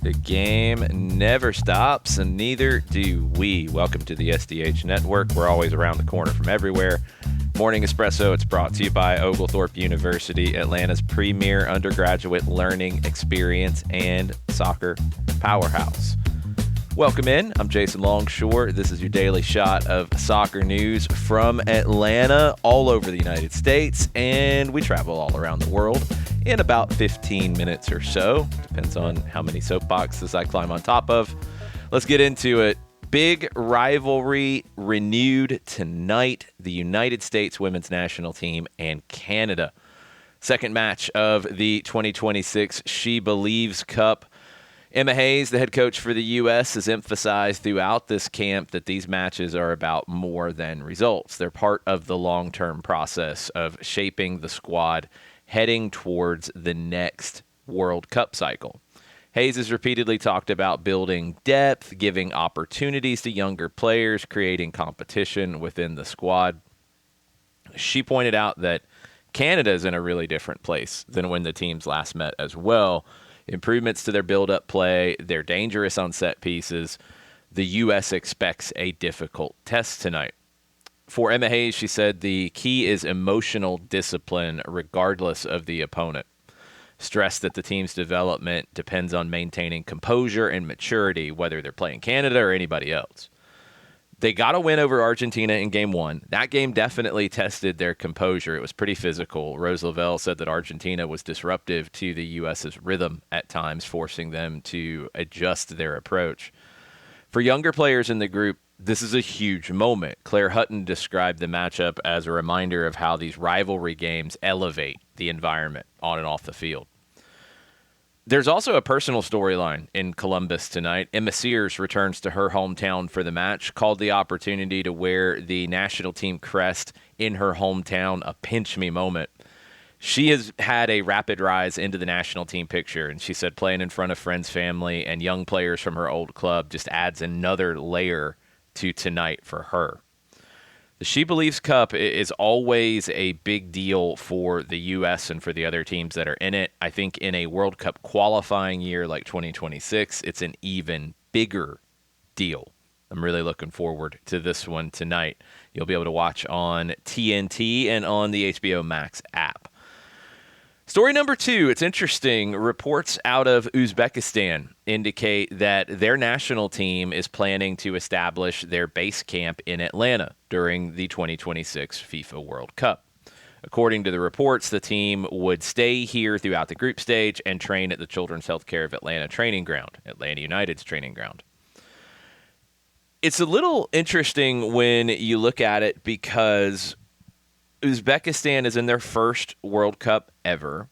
The game never stops, and neither do we. Welcome to the SDH Network. We're always around the corner from everywhere. Morning Espresso, it's brought to you by Oglethorpe University, Atlanta's premier undergraduate learning experience and soccer powerhouse. Welcome in. I'm Jason Longshore. This is your daily shot of soccer news from Atlanta, all over the United States, and we travel all around the world in about 15 minutes or so. Depends on how many soapboxes I climb on top of. Let's get into it. Big rivalry renewed tonight. The United States women's national team and Canada. Second match of the 2026 SheBelieves Cup. Emma Hayes, the head coach for the U.S., has emphasized throughout this camp that these matches are about more than results. They're part of the long-term process of shaping the squad heading towards the next World Cup cycle. Hayes has repeatedly talked about building depth, giving opportunities to younger players, creating competition within the squad. She pointed out that Canada is in a really different place than when the teams last met as well. Improvements to their build-up play. They're dangerous on set pieces. The U.S. expects a difficult test tonight. For Emma Hayes, she said the key is emotional discipline regardless of the opponent. Stressed that the team's development depends on maintaining composure and maturity, whether they're playing Canada or anybody else. They got a win over Argentina in Game 1. That game definitely tested their composure. It was pretty physical. Rose Lavelle said that Argentina was disruptive to the U.S.'s rhythm at times, forcing them to adjust their approach. For younger players in the group, this is a huge moment. Claire Hutton described the matchup as a reminder of how these rivalry games elevate the environment on and off the field. There's also a personal storyline in Columbus tonight. Emma Sears returns to her hometown for the match, called the opportunity to wear the national team crest in her hometown a pinch me moment. She has had a rapid rise into the national team picture, and she said playing in front of friends, family, and young players from her old club just adds another layer to tonight for her. The SheBelieves Cup is always a big deal for the U.S. and for the other teams that are in it. I think in a World Cup qualifying year like 2026, it's an even bigger deal. I'm really looking forward to this one tonight. You'll be able to watch on TNT and on the HBO Max app. Story number 2, it's interesting. Reports out of Uzbekistan indicate that their national team is planning to establish their base camp in Atlanta during the 2026 FIFA World Cup. According to the reports, the team would stay here throughout the group stage and train at the Children's Healthcare of Atlanta training ground, Atlanta United's training ground. It's a little interesting when you look at it because Uzbekistan is in their first World Cup ever.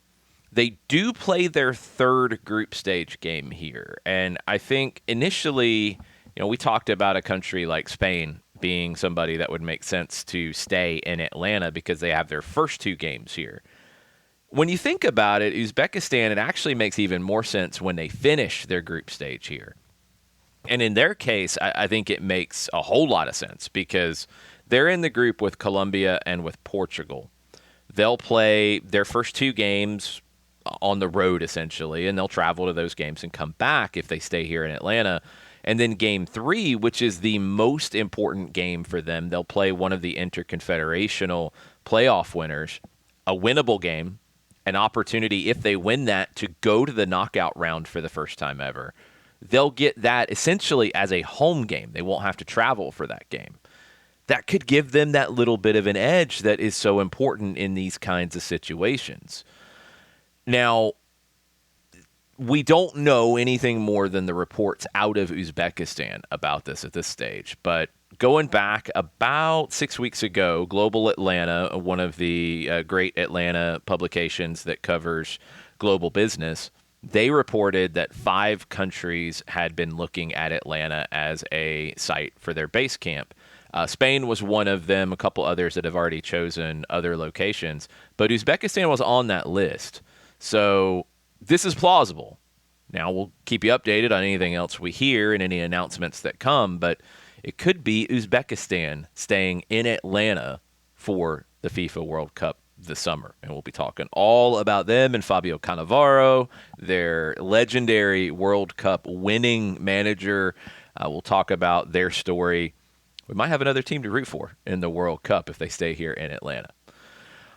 They do play their third group stage game here. And I think initially, we talked about a country like Spain being somebody that would make sense to stay in Atlanta because they have their first 2 games here. When you think about it, Uzbekistan, it actually makes even more sense when they finish their group stage here. And in their case, I think it makes a whole lot of sense because they're in the group with Colombia and with Portugal. They'll play their first 2 games on the road, essentially, and they'll travel to those games and come back if they stay here in Atlanta. And then Game 3, which is the most important game for them, they'll play one of the interconfederational playoff winners, a winnable game, an opportunity, if they win that, to go to the knockout round for the first time ever. They'll get that essentially as a home game. They won't have to travel for that game. That could give them that little bit of an edge that is so important in these kinds of situations. Now, we don't know anything more than the reports out of Uzbekistan about this at this stage. But going back about 6 weeks ago, Global Atlanta, one of the great Atlanta publications that covers global business, they reported that 5 countries had been looking at Atlanta as a site for their base camp. Spain was one of them, a couple others that have already chosen other locations. But Uzbekistan was on that list. So this is plausible. Now, we'll keep you updated on anything else we hear and any announcements that come, but it could be Uzbekistan staying in Atlanta for the FIFA World Cup this summer. And we'll be talking all about them and Fabio Cannavaro, their legendary World Cup winning manager. We'll talk about their story. We might have another team to root for in the World Cup if they stay here in Atlanta.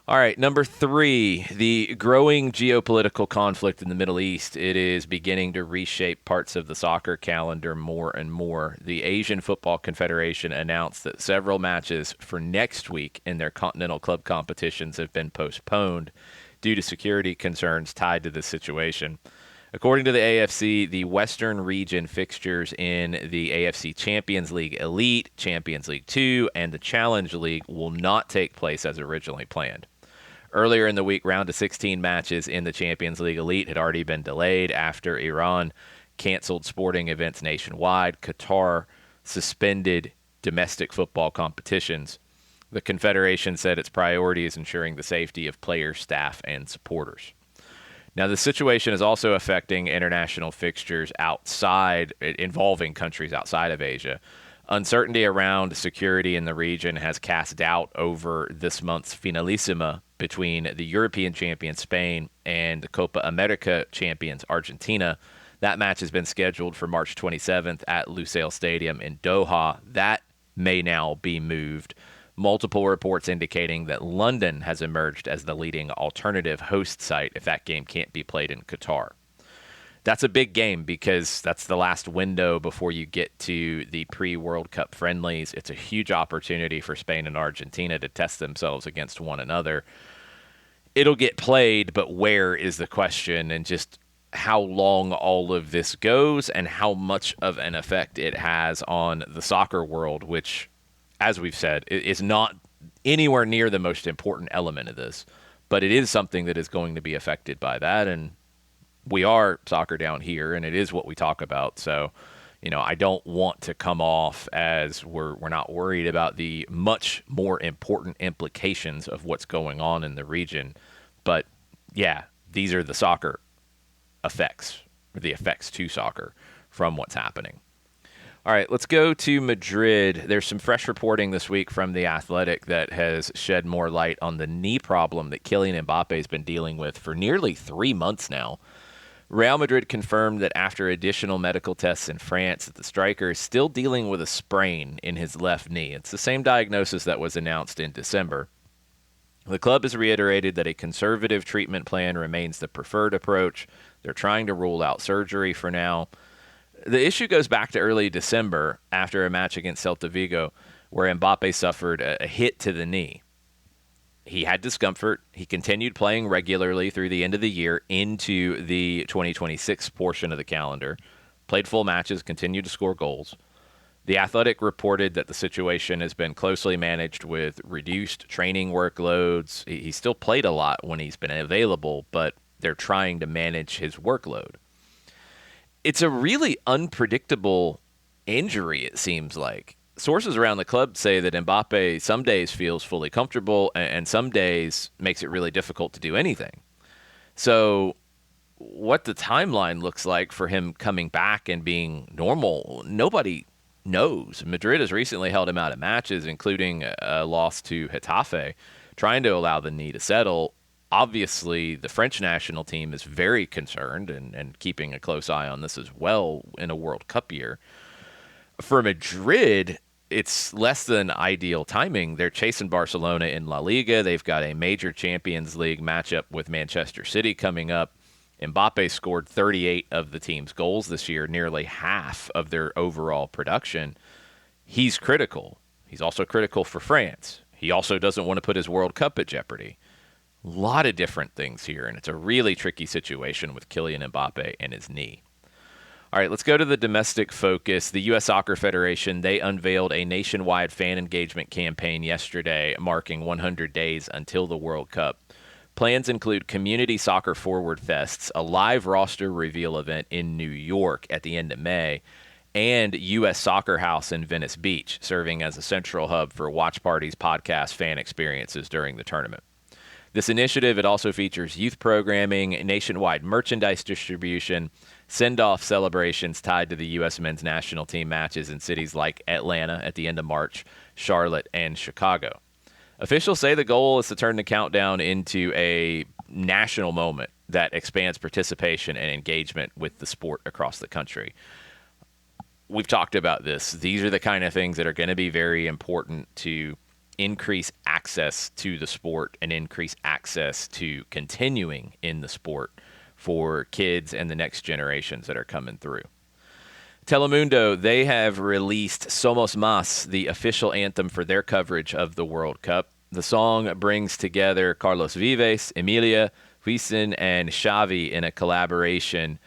All right, number 3, the growing geopolitical conflict in the Middle East. It is beginning to reshape parts of the soccer calendar more and more. The Asian Football Confederation announced that several matches for next week in their continental club competitions have been postponed due to security concerns tied to this situation. According to the AFC, the Western region fixtures in the AFC Champions League Elite, Champions League 2, and the Challenge League will not take place as originally planned. Earlier in the week, round of 16 matches in the Champions League Elite had already been delayed after Iran canceled sporting events nationwide. Qatar suspended domestic football competitions. The Confederation said its priority is ensuring the safety of players, staff, and supporters. Now, the situation is also affecting international fixtures involving countries outside of Asia. Uncertainty around security in the region has cast doubt over this month's Finalissima between the European champion Spain and the Copa America champions Argentina. That match has been scheduled for March 27th at Lusail Stadium in Doha. That may now be moved. Multiple reports indicating that London has emerged as the leading alternative host site if that game can't be played in Qatar. That's a big game because that's the last window before you get to the pre-World Cup friendlies. It's a huge opportunity for Spain and Argentina to test themselves against one another. It'll get played, but where is the question, and just how long all of this goes and how much of an effect it has on the soccer world, which, as we've said, is not anywhere near the most important element of this, but it is something that is going to be affected by that. And we are soccer down here, and it is what we talk about. So, I don't want to come off as we're not worried about the much more important implications of what's going on in the region. But yeah, these are the soccer effects, or the effects to soccer from what's happening. All right, let's go to Madrid. There's some fresh reporting this week from The Athletic that has shed more light on the knee problem that Kylian Mbappe has been dealing with for nearly 3 months now. Real Madrid confirmed that after additional medical tests in France, that the striker is still dealing with a sprain in his left knee. It's the same diagnosis that was announced in December. The club has reiterated that a conservative treatment plan remains the preferred approach. They're trying to rule out surgery for now. The issue goes back to early December after a match against Celta Vigo where Mbappe suffered a hit to the knee. He had discomfort. He continued playing regularly through the end of the year into the 2026 portion of the calendar, played full matches, continued to score goals. The Athletic reported that the situation has been closely managed with reduced training workloads. He still played a lot when he's been available, but they're trying to manage his workload. It's a really unpredictable injury, it seems like. Sources around the club say that Mbappe some days feels fully comfortable and some days makes it really difficult to do anything. So what the timeline looks like for him coming back and being normal, nobody knows. Madrid has recently held him out of matches, including a loss to Getafe, trying to allow the knee to settle. Obviously, the French national team is very concerned and keeping a close eye on this as well in a World Cup year. For Madrid, it's less than ideal timing. They're chasing Barcelona in La Liga. They've got a major Champions League matchup with Manchester City coming up. Mbappe scored 38 of the team's goals this year, nearly half of their overall production. He's critical. He's also critical for France. He also doesn't want to put his World Cup at jeopardy. A lot of different things here, and it's a really tricky situation with Kylian Mbappe and his knee. All right, let's go to the domestic focus. The U.S. Soccer Federation, they unveiled a nationwide fan engagement campaign yesterday, marking 100 days until the World Cup. Plans include community soccer forward fests, a live roster reveal event in New York at the end of May, and U.S. Soccer House in Venice Beach, serving as a central hub for watch parties, podcasts, fan experiences during the tournament. This initiative, it also features youth programming, nationwide merchandise distribution, send-off celebrations tied to the U.S. men's national team matches in cities like Atlanta at the end of March, Charlotte, and Chicago. Officials say the goal is to turn the countdown into a national moment that expands participation and engagement with the sport across the country. We've talked about this. These are the kind of things that are going to be very important to increase access to the sport and increase access to continuing in the sport for kids and the next generations that are coming through. Telemundo, they have released Somos Más, the official anthem for their coverage of the World Cup. The song brings together Carlos Vives, Emilia, Huizen, and Xavi in a collaboration.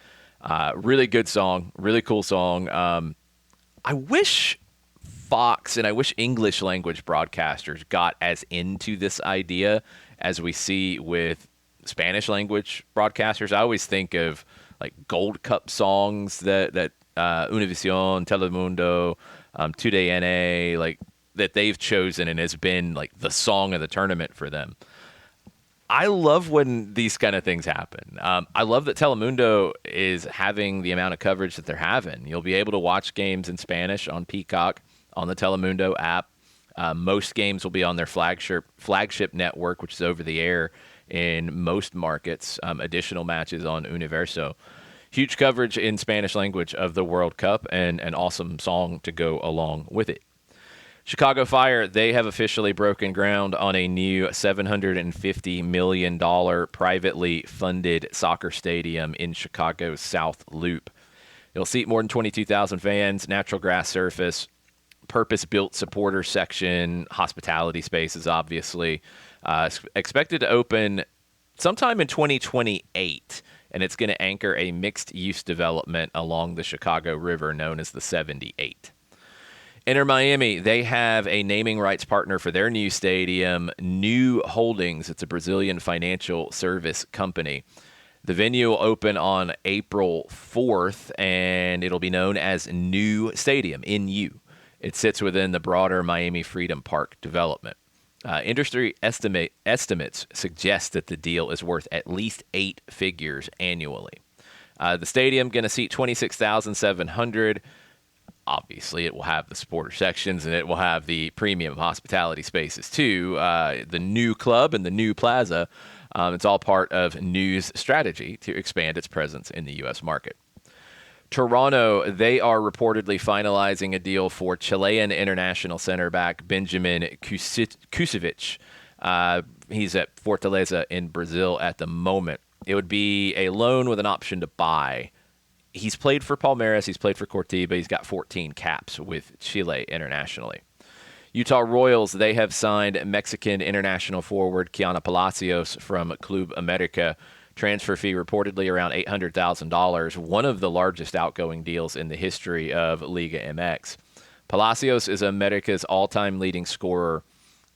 Really good song, really cool song. I wish Fox and I wish English language broadcasters got as into this idea as we see with Spanish language broadcasters. I always think of like Gold Cup songs that Univision, Telemundo, TUDN, like that they've chosen and has been like the song of the tournament for them. I love when these kind of things happen. I love that Telemundo is having the amount of coverage that they're having. You'll be able to watch games in Spanish on Peacock, on the Telemundo app. Most games will be on their flagship network, which is over the air in most markets. Additional matches on Universo. Huge coverage in Spanish language of the World Cup and an awesome song to go along with it. Chicago Fire, they have officially broken ground on a new $750 million privately funded soccer stadium in Chicago's South Loop. It'll seat more than 22,000 fans, natural grass surface, purpose-built supporter section, hospitality spaces, obviously. Expected to open sometime in 2028, and it's going to anchor a mixed-use development along the Chicago River known as the 78. Inter Miami, they have a naming rights partner for their new stadium, New Holdings. It's a Brazilian financial service company. The venue will open on April 4th, and it'll be known as New Stadium, NU. It sits within the broader Miami Freedom Park development. Industry estimates suggest that the deal is worth at least 8 figures annually. The stadium going to seat 26,700. Obviously, it will have the supporter sections, and it will have the premium hospitality spaces, too. The new club and the new plaza, it's all part of New's strategy to expand its presence in the U.S. market. Toronto, they are reportedly finalizing a deal for Chilean international center back Benjamin Kusevich. He's at Fortaleza in Brazil at the moment. It would be a loan with an option to buy. He's played for Palmeiras, he's played for Coritiba, he's got 14 caps with Chile internationally. Utah Royals, they have signed Mexican international forward Kiana Palacios from Club America. Transfer fee reportedly around $800,000, one of the largest outgoing deals in the history of Liga MX. Palacios is America's all-time leading scorer,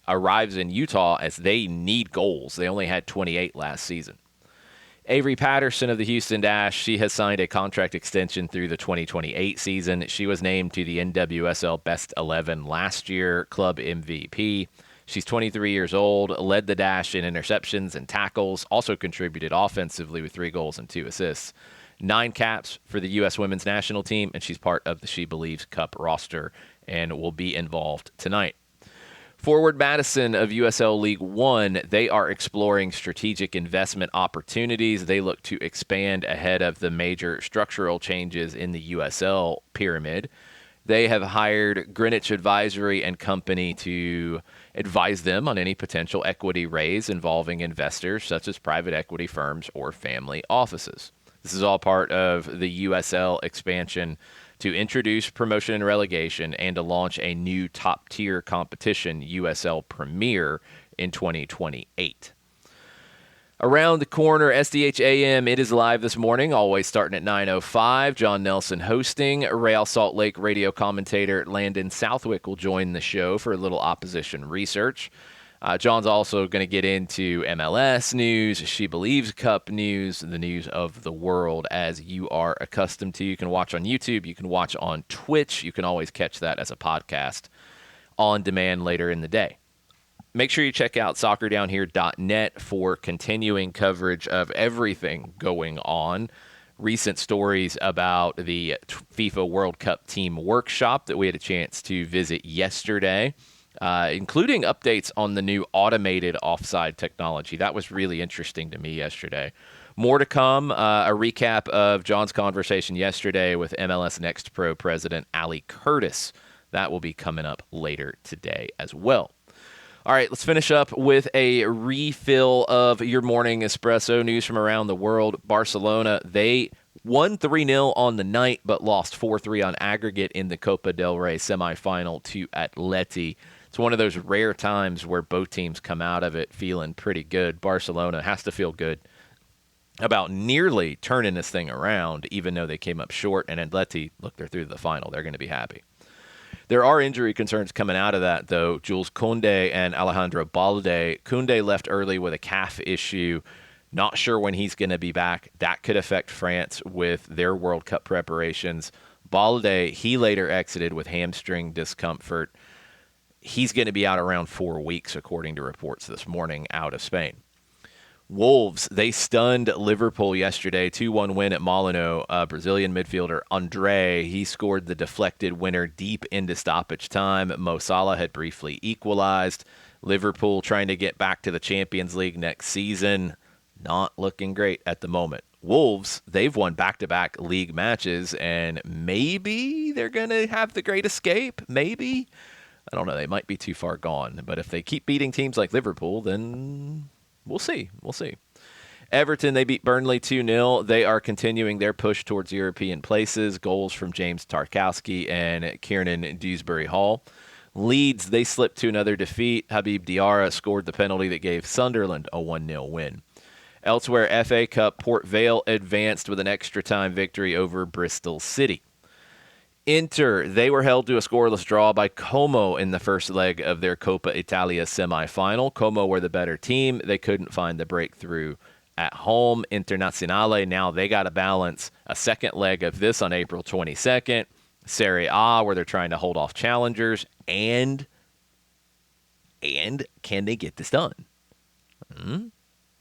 arrives in Utah as they need goals. They only had 28 last season. Avery Patterson of the Houston Dash, she has signed a contract extension through the 2028 season. She was named to the NWSL Best 11 last year, club MVP. She's 23 years old, led the Dash in interceptions and tackles, also contributed offensively with 3 goals and 2 assists. 9 caps for the U.S. women's national team, and she's part of the SheBelieves Cup roster and will be involved tonight. Forward Madison of USL League One, they are exploring strategic investment opportunities. They look to expand ahead of the major structural changes in the USL pyramid. They have hired Greenwich Advisory and Company to advise them on any potential equity raise involving investors such as private equity firms or family offices. This is all part of the USL expansion to introduce promotion and relegation and to launch a new top-tier competition, USL Premier, in 2028. Around the corner, SDH AM, it is live this morning, always starting at 9:05. John Nelson hosting. Real Salt Lake radio commentator Landon Southwick will join the show for a little opposition research. John's also going to get into MLS news, SheBelieves Cup news, the news of the world as you are accustomed to. You can watch on YouTube. You can watch on Twitch. You can always catch that as a podcast on demand later in the day. Make sure you check out soccerdownhere.net for continuing coverage of everything going on. Recent stories about the FIFA World Cup team workshop that we had a chance to visit yesterday. including updates on the new automated offside technology. That was really interesting to me yesterday. More to come. A recap of John's conversation yesterday with MLS Next Pro president Ali Curtis. That will be coming up later today as well. All right, let's finish up with a refill of your morning espresso news from around the world. Barcelona, they won 3-0 on the night, but lost 4-3 on aggregate in the Copa del Rey semifinal to Atleti. It's one of those rare times where both teams come out of it feeling pretty good. Barcelona has to feel good about nearly turning this thing around, even though they came up short. And Atleti, look, they're through to the final. They're going to be happy. There are injury concerns coming out of that, though. Jules Koundé and Alejandro Balde. Koundé left early with a calf issue. Not sure when he's going to be back. That could affect France with their World Cup preparations. Balde, he later exited with hamstring discomfort. He's going to be out around 4 weeks, according to reports this morning out of Spain. Wolves, they stunned Liverpool yesterday, 2-1 win at Molino. Brazilian midfielder Andre, he scored the deflected winner deep into stoppage time. Mo Salah had briefly equalized. Liverpool trying to get back to the Champions League next season. Not looking great at the moment. Wolves, they've won back-to-back league matches, and maybe they're going to have the great escape. Maybe. I don't know. They might be too far gone. But if they keep beating teams like Liverpool, then we'll see. We'll see. Everton, they beat Burnley 2-0. They are continuing their push towards European places. Goals from James Tarkowski and Kieran Dewsbury-Hall. Leeds, they slipped to another defeat. Habib Diarra scored the penalty that gave Sunderland a 1-0 win. Elsewhere, FA Cup, Port Vale advanced with an extra-time victory over Bristol City. Inter, they were held to a scoreless draw by Como in the first leg of their Coppa Italia semifinal. Como were the better team. They couldn't find the breakthrough at home. Internazionale, now they got to balance a second leg of this on April 22nd. Serie A, where they're trying to hold off challengers. And can they get this done?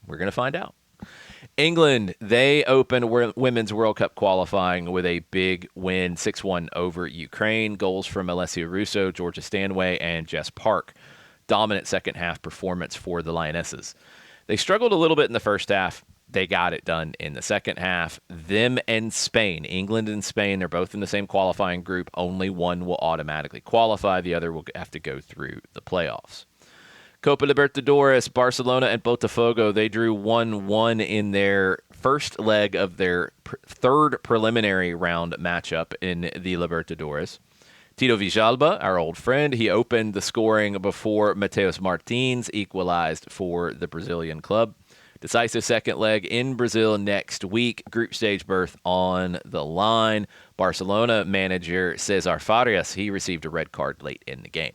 We're going to find out. England, they opened Women's World Cup qualifying with a big win, 6-1 over Ukraine. Goals from Alessia Russo, Georgia Stanway, and Jess Park. Dominant second-half performance for the Lionesses. They struggled a little bit in the first half. They got it done in the second half. Them and Spain, England and Spain, they're both in the same qualifying group. Only one will automatically qualify. The other will have to go through the playoffs. Copa Libertadores, Barcelona and Botafogo, they drew 1-1 in their first leg of their third preliminary round matchup in the Libertadores. Tito Villalba, our old friend, he opened the scoring before Mateus Martins equalized for the Brazilian club. Decisive second leg in Brazil next week. Group stage berth on the line. Barcelona manager Cesar Farias, he received a red card late in the game.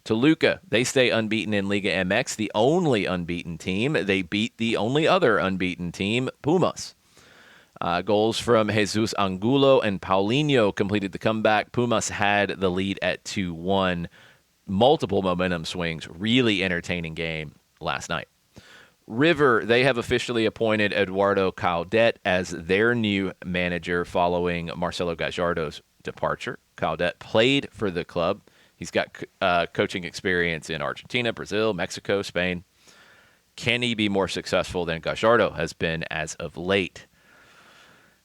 Toluca, they stay unbeaten in Liga MX, the only unbeaten team. They beat the only other unbeaten team, Pumas. Goals from Jesus Angulo and Paulinho completed the comeback. Pumas had the lead at 2-1. Multiple momentum swings. Really entertaining game last night. River, they have officially appointed Eduardo Caldet as their new manager following Marcelo Gallardo's departure. Caldet played for the club. He's got coaching experience in Argentina, Brazil, Mexico, Spain. Can he be more successful than Gallardo has been as of late?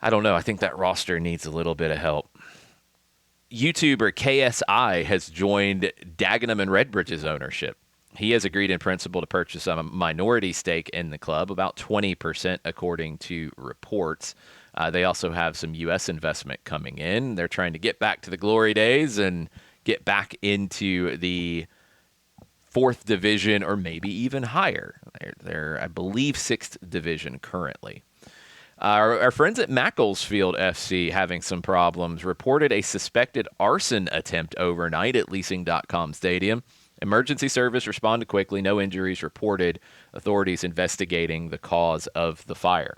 I don't know. I think that roster needs a little bit of help. YouTuber KSI has joined Dagenham and Redbridge's ownership. He has agreed in principle to purchase a minority stake in the club, about 20% according to reports. They also have some U.S. investment coming in. They're trying to get back to the glory days and get back into the fourth division or maybe even higher. They're I believe, sixth division currently. Our friends at Macclesfield FC having some problems. Reported a suspected arson attempt overnight at Leasing.com Stadium. Emergency service responded quickly. No injuries reported. Authorities investigating the cause of the fire.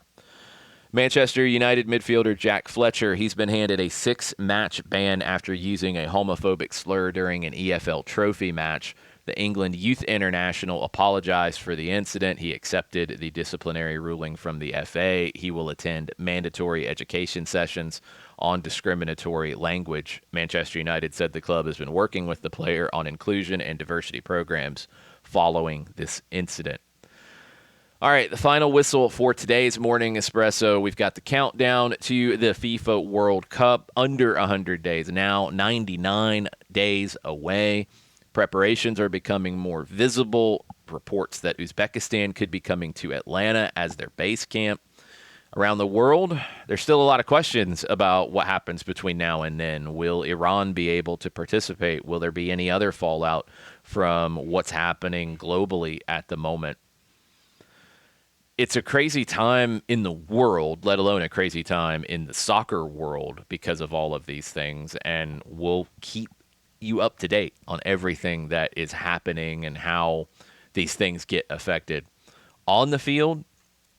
Manchester United midfielder Jack Fletcher, he's been handed a 6-match ban after using a homophobic slur during an EFL trophy match. The England Youth International apologized for the incident. He accepted the disciplinary ruling from the FA. He will attend mandatory education sessions on discriminatory language. Manchester United said the club has been working with the player on inclusion and diversity programs following this incident. All right, the final whistle for today's Morning Espresso. We've got the countdown to the FIFA World Cup, under 100 days now, 99 days away. Preparations are becoming more visible. Reports that Uzbekistan could be coming to Atlanta as their base camp. Around the world, there's still a lot of questions about what happens between now and then. Will Iran be able to participate? Will there be any other fallout from what's happening globally at the moment? It's a crazy time in the world, let alone a crazy time in the soccer world because of all of these things. And we'll keep you up to date on everything that is happening and how these things get affected. On the field,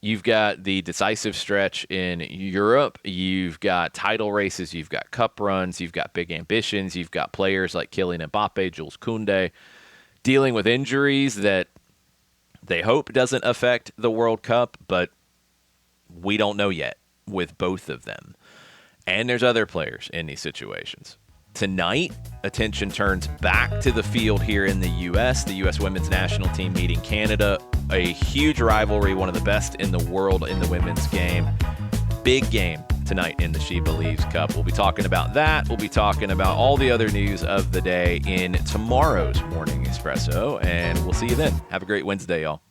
you've got the decisive stretch in Europe. You've got title races. You've got cup runs. You've got big ambitions. You've got players like Kylian Mbappe, Jules Koundé, dealing with injuries that they hope doesn't affect the World Cup, but we don't know yet with both of them. And there's other players in these situations. Tonight, attention turns back to the field here in the U.S. The U.S. women's national team meeting Canada. A huge rivalry, one of the best in the world in the women's game. Big game tonight in the SheBelieves Cup. We'll be talking about that. We'll be talking about all the other news of the day in tomorrow's Morning Espresso, and we'll see you then. Have a great Wednesday, y'all.